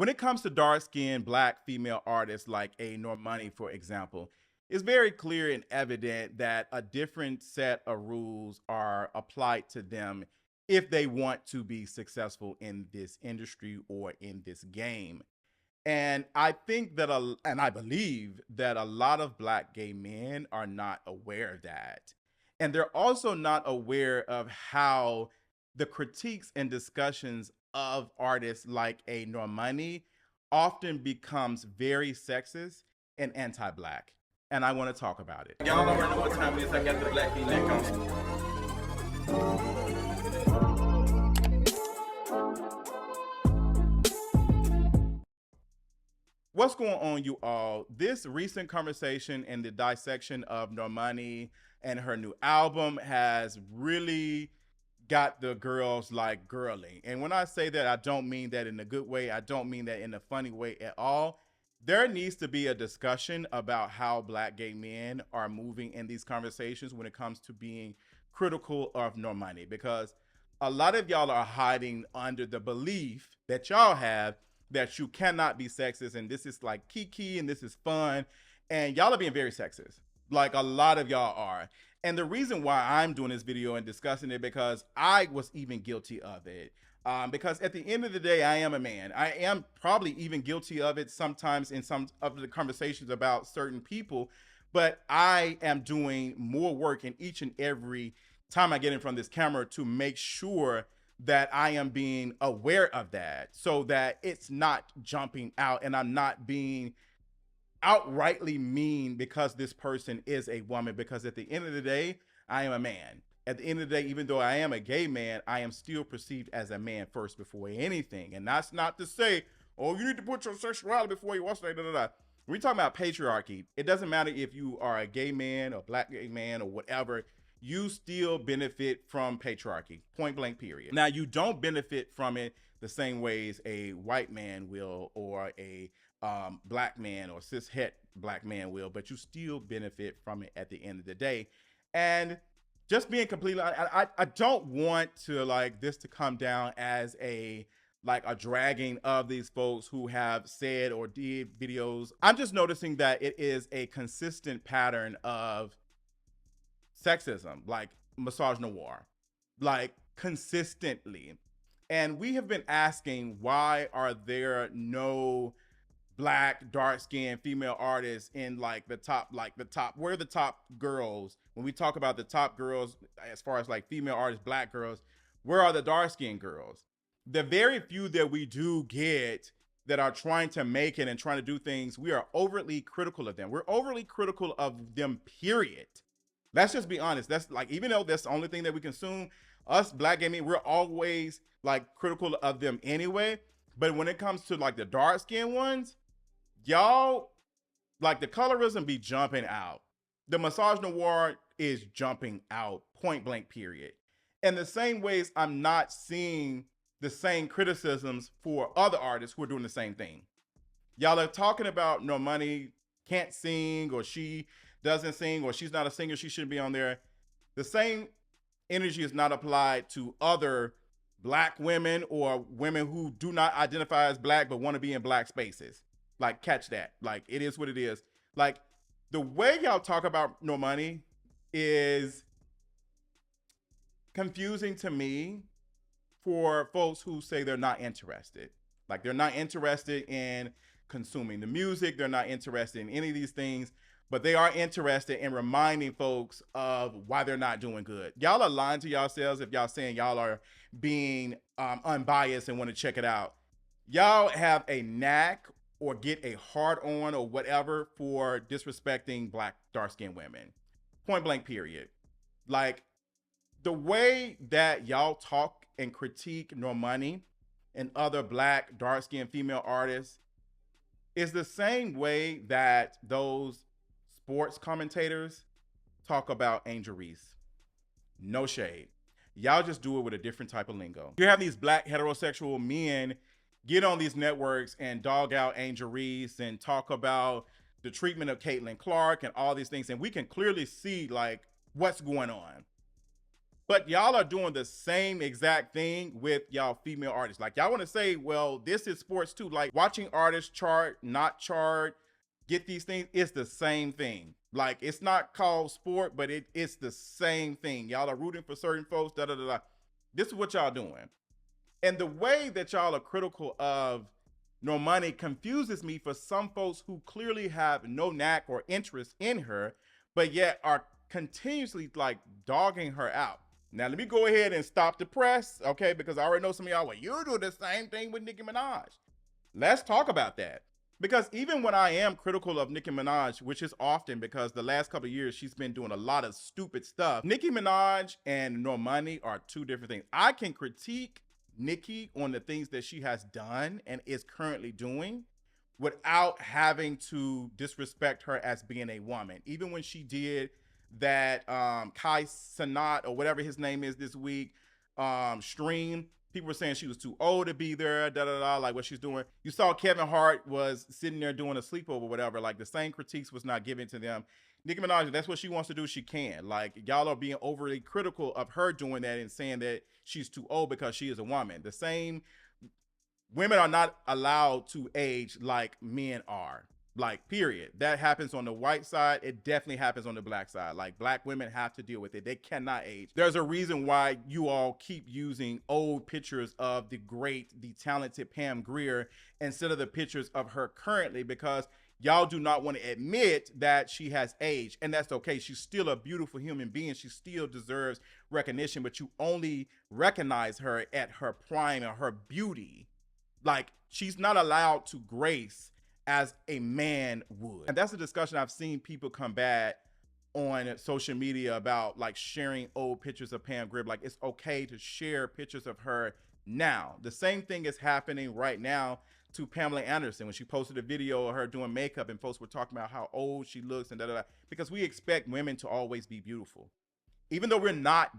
When it comes to dark-skinned black female artists like a Normani, for example, it's very clear and evident that a different set of rules are applied to them if they want to be successful in this industry or in this game. And I think that, and I believe that a lot of black gay men are not aware of that. And they're also not aware of how the critiques and discussions of artists like a Normani often becomes very sexist and anti-black. And I want to talk about it. Y'all already know what time it is. I got the black V-neck on. What's going on, you all? This recent conversation and the dissection of Normani and her new album has really got the girls like girly. And when I say that, I don't mean that in a good way. I don't mean that in a funny way at all. There needs to be a discussion about how black gay men are moving in these conversations when it comes to being critical of Normani, because a lot of y'all are hiding under the belief that y'all have that you cannot be sexist and this is like kiki and this is fun, and y'all are being very sexist. Like a lot of y'all are. And the reason why I'm doing this video and discussing it, because I was even guilty of it. Because at the end of the day, I am a man. I am probably even guilty of it sometimes in some of the conversations about certain people, but I am doing more work in each and every time I get in front of this camera to make sure that I am being aware of that, so that it's not jumping out and I'm not being outrightly mean because this person is a woman. Because at the end of the day, I am a man. At the end of the day, even though I am a gay man, I am still perceived as a man first before anything. And that's not to say, oh, you need to put your sexuality before you watch that. When we talk about patriarchy, it doesn't matter if you are a gay man or black gay man or whatever. You still benefit from patriarchy, point blank, period. Now, you don't benefit from it the same ways a white man will, or a black man or cis-het black man will, but you still benefit from it at the end of the day. And just being completely, I don't want to like this to come down as a dragging of these folks who have said or did videos. I'm just noticing that it is a consistent pattern of sexism, like misogynoir, like consistently. And we have been asking, why are there no black dark-skinned female artists in the top, where are the top girls? When we talk about the top girls as far as like female artists, black girls, where are the dark-skinned girls? The very few that we do get that are trying to make it and trying to do things, we are overtly critical of them. We're overly critical of them, period. Let's just be honest. That's like, even though that's the only thing that we consume, us black gay men, we're always like critical of them anyway. But when it comes to like the dark skinned ones, y'all, like the colorism be jumping out. The misogynoir is jumping out, point blank, period. In the same ways, I'm not seeing the same criticisms for other artists who are doing the same thing. Y'all are talking about Normani can't sing, or she doesn't sing, or she's not a singer, she shouldn't be on there. The same energy is not applied to other black women or women who do not identify as black but want to be in black spaces. Like, catch that. Like, it is what it is. Like, the way y'all talk about Normani is confusing to me for folks who say they're not interested. Like, they're not interested in consuming the music. They're not interested in any of these things, but they are interested in reminding folks of why they're not doing good. Y'all are lying to yourselves if y'all saying y'all are being unbiased and want to check it out. Y'all have a knack or get a hard on or whatever for disrespecting black dark-skinned women. Point blank, period. Like, the way that y'all talk and critique Normani and other black dark-skinned female artists is the same way that those sports commentators talk about Angel Reese. No shade. Y'all just do it with a different type of lingo. You have these black heterosexual men get on these networks and dog out Angel Reese and talk about the treatment of Caitlin Clark and all these things. And we can clearly see like what's going on. But y'all are doing the same exact thing with y'all female artists. Like y'all want to say, well, this is sports too. Like watching artists chart, not chart, get these things, it's the same thing. Like it's not called sport, but it's the same thing. Y'all are rooting for certain folks, da da da da. This is what y'all doing. And the way that y'all are critical of Normani confuses me for some folks who clearly have no knack or interest in her, but yet are continuously like dogging her out. Now, let me go ahead and stop the press, okay? Because I already know some of y'all, well, you do the same thing with Nicki Minaj. Let's talk about that. Because even when I am critical of Nicki Minaj, which is often because the last couple of years she's been doing a lot of stupid stuff, Nicki Minaj and Normani are two different things. I can critique Nicki on the things that she has done and is currently doing without having to disrespect her as being a woman. Even when she did that Kai Sanat or whatever his name is this week stream, people were saying she was too old to be there, da da da, like what she's doing. You saw Kevin Hart was sitting there doing a sleepover, whatever. Like the same critiques was not given to them. Nicki Minaj, that's what she wants to do. She can. Like y'all are being overly critical of her doing that and saying that she's too old because she is a woman. The same women are not allowed to age like men are. Like, period. That happens on the white side. It definitely happens on the black side. Like, black women have to deal with it. They cannot age. There's a reason why you all keep using old pictures of the great, the talented Pam Grier instead of the pictures of her currently, because y'all do not want to admit that she has aged. And that's okay. She's still a beautiful human being. She still deserves recognition, but you only recognize her at her prime and her beauty. Like, she's not allowed to grace as a man would. And that's a discussion I've seen people combat on social media about, like, sharing old pictures of Pam Grier. Like, it's okay to share pictures of her now. The same thing is happening right now to Pamela Anderson when she posted a video of her doing makeup and folks were talking about how old she looks and da da da. Because we expect women to always be beautiful. Even though we're not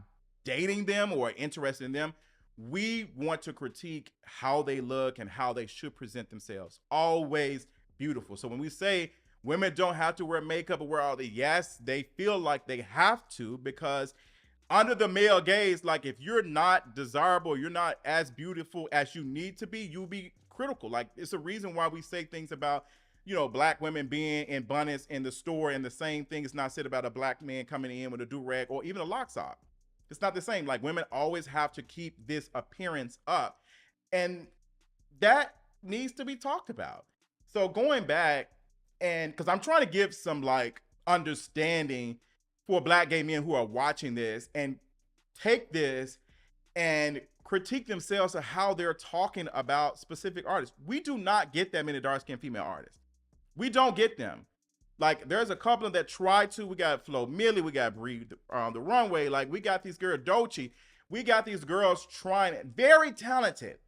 dating them or interested in them, we want to critique how they look and how they should present themselves. Always beautiful. So when we say women don't have to wear makeup or wear all the, yes, they feel like they have to, because under the male gaze, like if you're not desirable, you're not as beautiful as you need to be, you'll be critical. Like it's a reason why we say things about, you know, black women being in bonnets in the store, and the same thing is not said about a black man coming in with a do-rag or even a lock sock. It's not the same. Like women always have to keep this appearance up, and that needs to be talked about. So going back, and because I'm trying to give some like understanding for black gay men who are watching this and take this and critique themselves of how they're talking about specific artists. We do not get that many dark-skinned female artists. We don't get them. Like there's a couple that try to. We got Flo Millie, we got Bree the Runway. Like we got these girls, Doechii. We got these girls trying, very talented.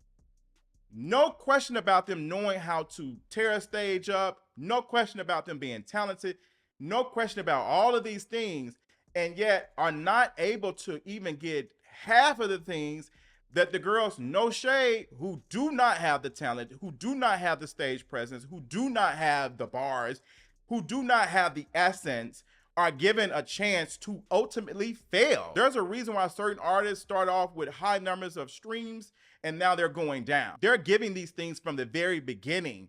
No question about them knowing how to tear a stage up. No question about them being talented. No question about all of these things, and yet are not able to even get half of the things that the girls, no shade, who do not have the talent, who do not have the stage presence, who do not have the bars, who do not have the essence, are given a chance to ultimately fail. There's a reason why certain artists start off with high numbers of streams and now they're going down. They're giving these things from the very beginning.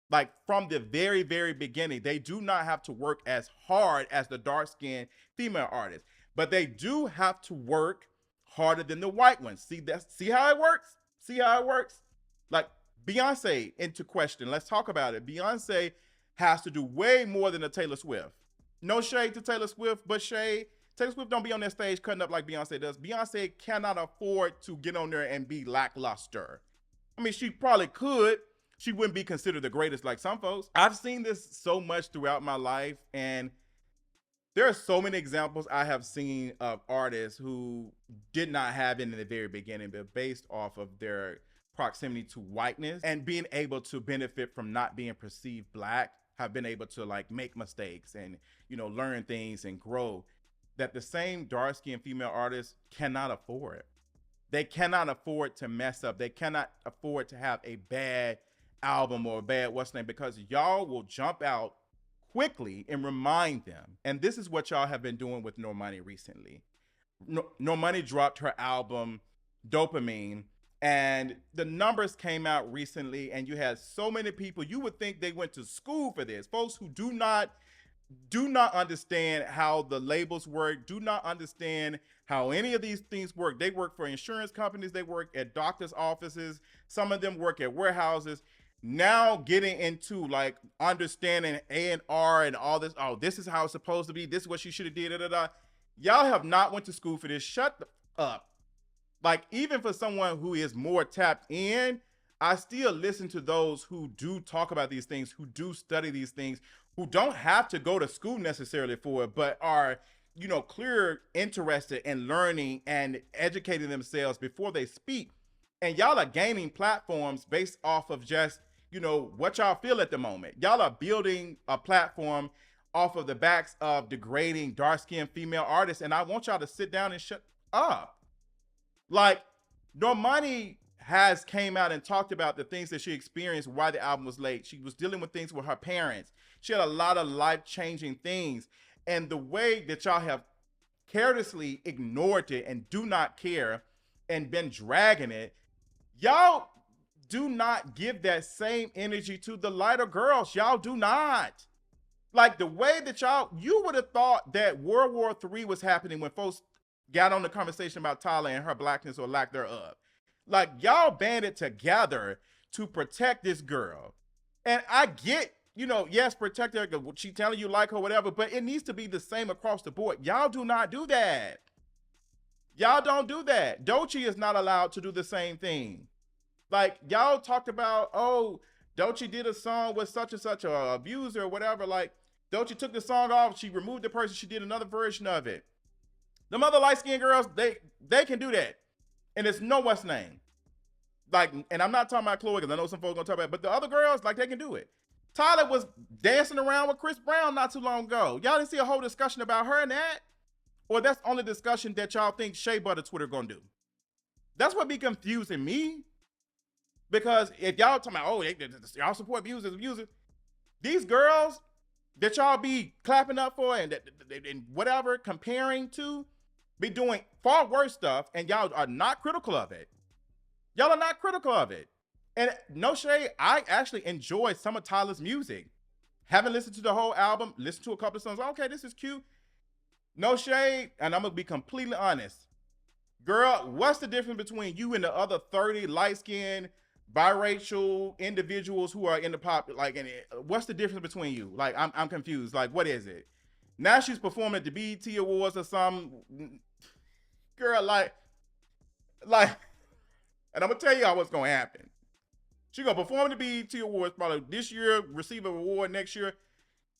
Like from the very, very beginning. They do not have to work as hard as the dark-skinned female artists, but they do have to work harder than the white ones. See how it works? See how it works? Like Beyonce into question. Let's talk about it. Beyonce has to do way more than a Taylor Swift. No shade to Taylor Swift, but shade. Taylor Swift don't be on that stage cutting up like Beyonce does. Beyonce cannot afford to get on there and be lackluster. I mean, she probably could. She wouldn't be considered the greatest like some folks. I've seen this so much throughout my life, and there are so many examples I have seen of artists who did not have it in the very beginning, but based off of their proximity to whiteness and being able to benefit from not being perceived black, have been able to like make mistakes and, you know, learn things and grow, that the same dark-skinned female artists cannot afford. They cannot afford to mess up. They cannot afford to have a bad album or a bad what's name, because y'all will jump out quickly and remind them. And this is what y'all have been doing with Normani recently. Normani dropped her album Dopamine, and the numbers came out recently, and you had so many people. You would think they went to school for this. Folks who do not understand how the labels work, do not understand how any of these things work. They work for insurance companies, they work at doctors' offices, some of them work at warehouses. Now getting into like understanding A&R and all this, oh, this is how it's supposed to be, this is what she should have did, da, da, da. Y'all have not went to school for this. Shut up. Like, even for someone who is more tapped in, I still listen to those who do talk about these things, who do study these things, who don't have to go to school necessarily for it, but are, clear interested in learning and educating themselves before they speak. And y'all are gaining platforms based off of just, what y'all feel at the moment. Y'all are building a platform off of the backs of degrading dark-skinned female artists. And I want y'all to sit down and shut up. Like, Normani has came out and talked about the things that she experienced, why the album was late. She was dealing with things with her parents. She had a lot of life-changing things. And the way that y'all have carelessly ignored it and do not care and been dragging it, y'all do not give that same energy to the lighter girls. Y'all do not. Like, the way that you would have thought that World War III was happening when folks got on the conversation about Tyler and her blackness or lack thereof. Like, y'all banded together to protect this girl. And I get, yes, protect her, she telling you like her, whatever, but it needs to be the same across the board. Y'all do not do that. Y'all don't do that. Doechii is not allowed to do the same thing. Like, y'all talked about, oh, Doechii did a song with such and such a abuser or whatever. Like, Doechii took the song off, she removed the person, she did another version of it. Them other light-skinned girls, they can do that. And it's no what's name. Like, and I'm not talking about Chloe, because I know some folks gonna talk about it, but the other girls, like, they can do it. Tyler was dancing around with Chris Brown not too long ago. Y'all didn't see a whole discussion about her and that? Or that's only discussion that y'all think Shea Butter Twitter gonna do? That's what be confusing me. Because if y'all talking about, oh, y'all support abusers, these girls that y'all be clapping up for and whatever, comparing to, be doing far worse stuff, and y'all are not critical of it. Y'all are not critical of it. And no shade, I actually enjoy some of Tyler's music. Haven't listened to the whole album, listened to a couple of songs. Okay, this is cute. No shade, and I'm gonna be completely honest. Girl, what's the difference between you and the other 30 light-skinned, biracial individuals who are in the pop? Like, what's the difference between you? Like, I'm confused. Like, what is it? Now she's performing at the BET Awards or something. Girl, like, and I'm gonna tell you what's gonna happen. She gonna perform at the BET Awards probably this year, receive an award next year.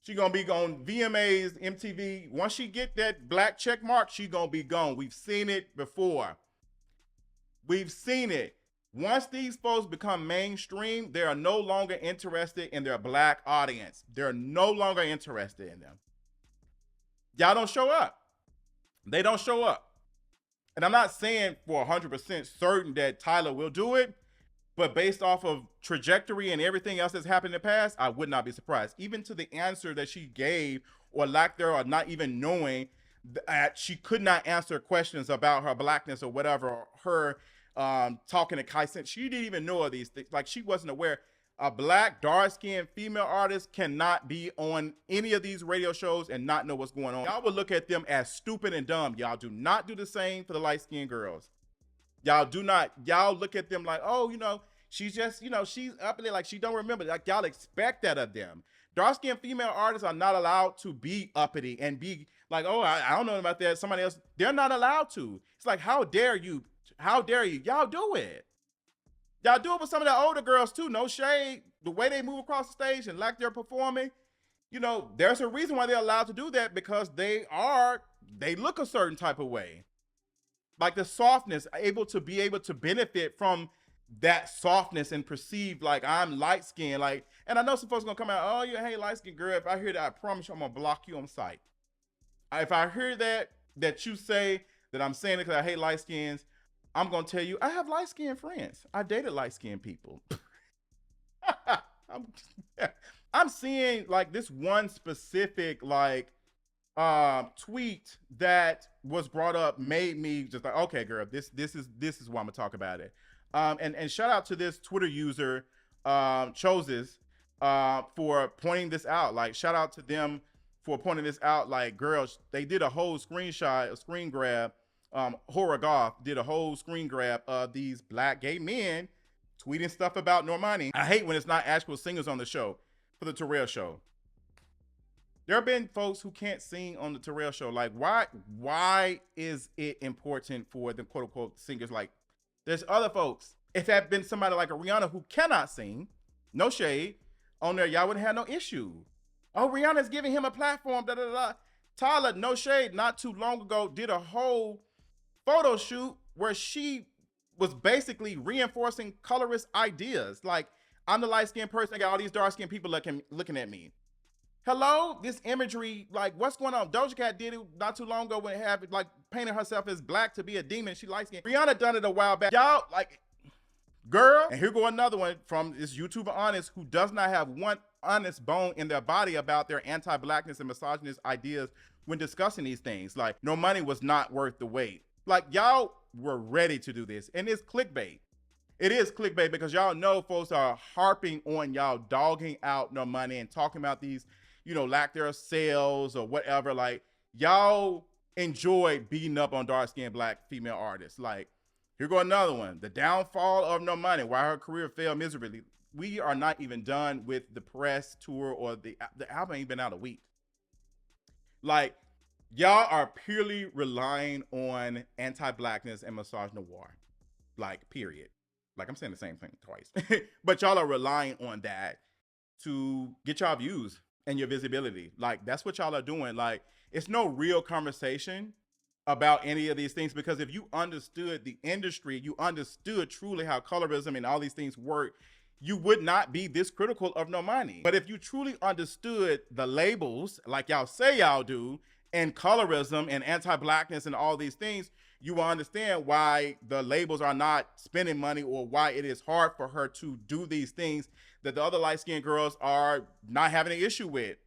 She gonna be on VMAs, MTV. Once she get that black check mark, she gonna be gone. We've seen it before. We've seen it. Once these folks become mainstream, they are no longer interested in their black audience. They're no longer interested in them. Y'all don't show up. They don't show up. And I'm not saying for 100% certain that Tyler will do it, but based off of trajectory and everything else that's happened in the past, I would not be surprised. Even to the answer that she gave, or lack thereof, not even knowing that she could not answer questions about her blackness or whatever, or her talking to Kai Cenat. She didn't even know of these things. Like, she wasn't aware. A black, dark-skinned female artist cannot be on any of these radio shows and not know what's going on. Y'all would look at them as stupid and dumb. Y'all do not do the same for the light-skinned girls. Y'all do not. Y'all look at them like, oh, she's just, she's up there, like she don't remember. Like, y'all expect that of them. Dark-skinned female artists are not allowed to be uppity and be like, oh, I don't know about that. Somebody else. They're not allowed to. It's like, how dare you? How dare you? Y'all do it. Y'all do it with some of the older girls too. No shade. The way they move across the stage and like they're performing, there's a reason why they're allowed to do that, because they look a certain type of way. Like, the softness, able to benefit from that softness and perceive like I'm light skinned. Like, and I know some folks gonna come out, oh, you hate light skinned girl. If I hear that, I promise you I'm gonna block you on sight. If I hear that you say that I'm saying it because I hate light skins, I'm gonna tell you I have light skinned friends. I dated light skinned people. I'm seeing like this one specific like tweet that was brought up made me just like, okay, girl, this is why I'm gonna talk about it. And shout out to this Twitter user, Choses, for pointing this out. Like, shout out to them for pointing this out. Like, girls, they did a whole screenshot, a screen grab. Horror Goth did a whole screen grab of these black gay men tweeting stuff about Normani. I hate when it's not actual singers on the show for the Terrell show. There have been folks who can't sing on the Terrell show. Like, why is it important for the quote unquote singers? Like, there's other folks. If it had been somebody like a Rihanna who cannot sing, no shade, on there, y'all wouldn't have no issue. Oh, Rihanna's giving him a platform, da da da. Tyler, no shade, not too long ago, did a whole photo shoot where she was basically reinforcing colorist ideas. Like, I'm the light-skinned person, I got all these dark-skinned people looking at me. Hello, this imagery, like, what's going on? Doja Cat did it not too long ago when it had, like, painted herself as black to be a demon. She light skinned. Rihanna done it a while back. Y'all, like, girl. And here go another one from this YouTuber Honest who does not have one honest bone in their body about their anti-blackness and misogynist ideas when discussing these things. Like, Normani was not worth the wait. Like, y'all were ready to do this, and it's clickbait. It is clickbait because y'all know folks are harping on y'all dogging out Normani and talking about these, lack thereof sales or whatever. Like, y'all enjoy beating up on dark-skinned black female artists. Like, here go another one. The downfall of Normani, why her career failed miserably. We are not even done with the press tour or the album ain't been out a week. Like, y'all are purely relying on anti-blackness and misogynoir. Like, period. Like, I'm saying the same thing twice. But y'all are relying on that to get y'all views and your visibility. Like, that's what y'all are doing. Like, it's no real conversation about any of these things, because if you understood the industry, you understood truly how colorism and all these things work, you would not be this critical of Normani. But if you truly understood the labels, like y'all say y'all do, and colorism and anti-blackness and all these things, you will understand why the labels are not spending money, or why it is hard for her to do these things that the other light-skinned girls are not having an issue with.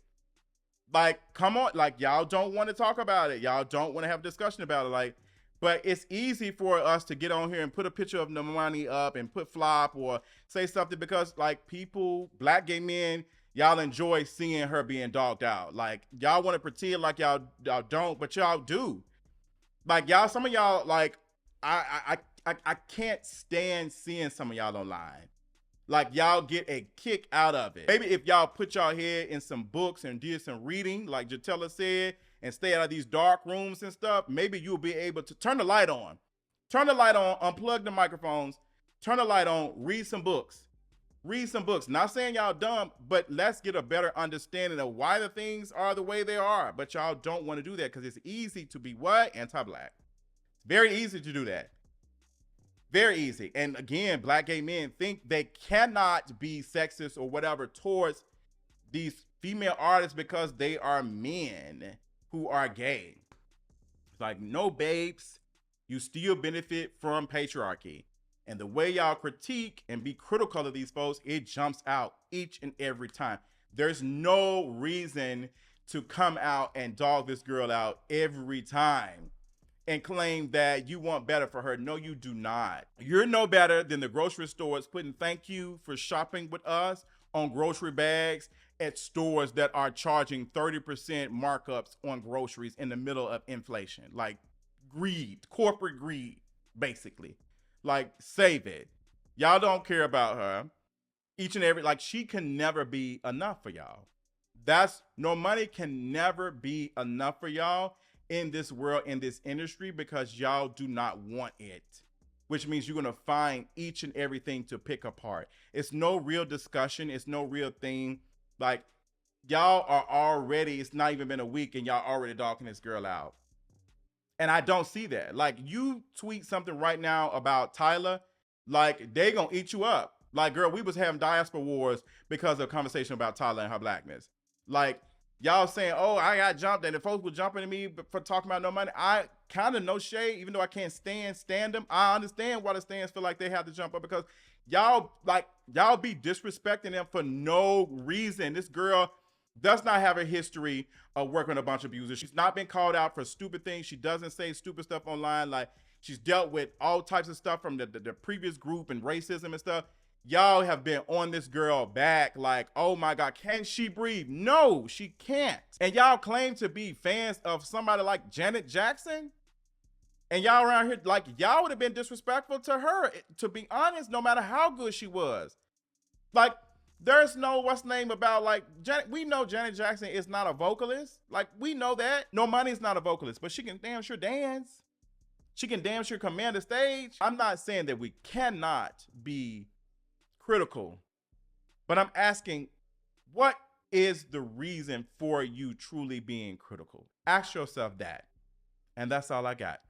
Like, come on, like, y'all don't want to talk about it. Y'all don't want to have a discussion about it. Like, but it's easy for us to get on here and put a picture of Normani up and put flop or say something because, like, people, black gay men, y'all enjoy seeing her being dogged out. Like, y'all want to pretend like y'all don't, but y'all do. Like, y'all, some of y'all, like, I can't stand seeing some of y'all online. Like, y'all get a kick out of it. Maybe if y'all put y'all head in some books and did some reading, like Jatella said, and stay out of these dark rooms and stuff, maybe you'll be able to turn the light on. Turn the light on, unplug the microphones, turn the light on, read some books. Read some books. Not saying y'all dumb, but let's get a better understanding of why the things are the way they are. But y'all don't want to do that because it's easy to be what? Anti-black. Very easy to do that. Very easy. And again, black gay men think they cannot be sexist or whatever towards these female artists because they are men who are gay. It's like, no, babes, you still benefit from patriarchy. And the way y'all critique and be critical of these folks, it jumps out each and every time. There's no reason to come out and dog this girl out every time and claim that you want better for her. No, you do not. You're no better than the grocery stores putting thank you for shopping with us on grocery bags at stores that are charging 30% markups on groceries in the middle of inflation. Like, greed, corporate greed, basically. Like, save it. Y'all don't care about her. Each and every, like, she can never be enough for y'all. Normani can never be enough for y'all in this world, in this industry, because y'all do not want it, which means you're going to find each and everything to pick apart. It's no real discussion. It's no real thing. Like, y'all are already, it's not even been a week and y'all already dogging this girl out. And I don't see that. Like, you tweet something right now about Tyler, like, they gonna eat you up. Like, girl, we was having diaspora wars because of a conversation about Tyler and her blackness. Like, y'all saying, oh, I got jumped, and the folks were jumping at me for talking about Normani. I kind of no shade, even though I can't stand them. I understand why the stands feel like they have to jump up, because y'all be disrespecting them for no reason. This girl does not have a history of working with a bunch of abusers. She's not been called out for stupid things. She doesn't say stupid stuff online. Like, she's dealt with all types of stuff from the previous group and racism and stuff. Y'all have been on this girl back like, oh my God, can she breathe? No, she can't. And y'all claim to be fans of somebody like Janet Jackson? And y'all around here, like, y'all would have been disrespectful to her, to be honest, no matter how good she was. Like, there's no what's name about, like, we know Janet Jackson is not a vocalist. Like, we know that. Normani's not a vocalist, but she can damn sure dance. She can damn sure command the stage. I'm not saying that we cannot be critical, but I'm asking, what is the reason for you truly being critical? Ask yourself that. And that's all I got.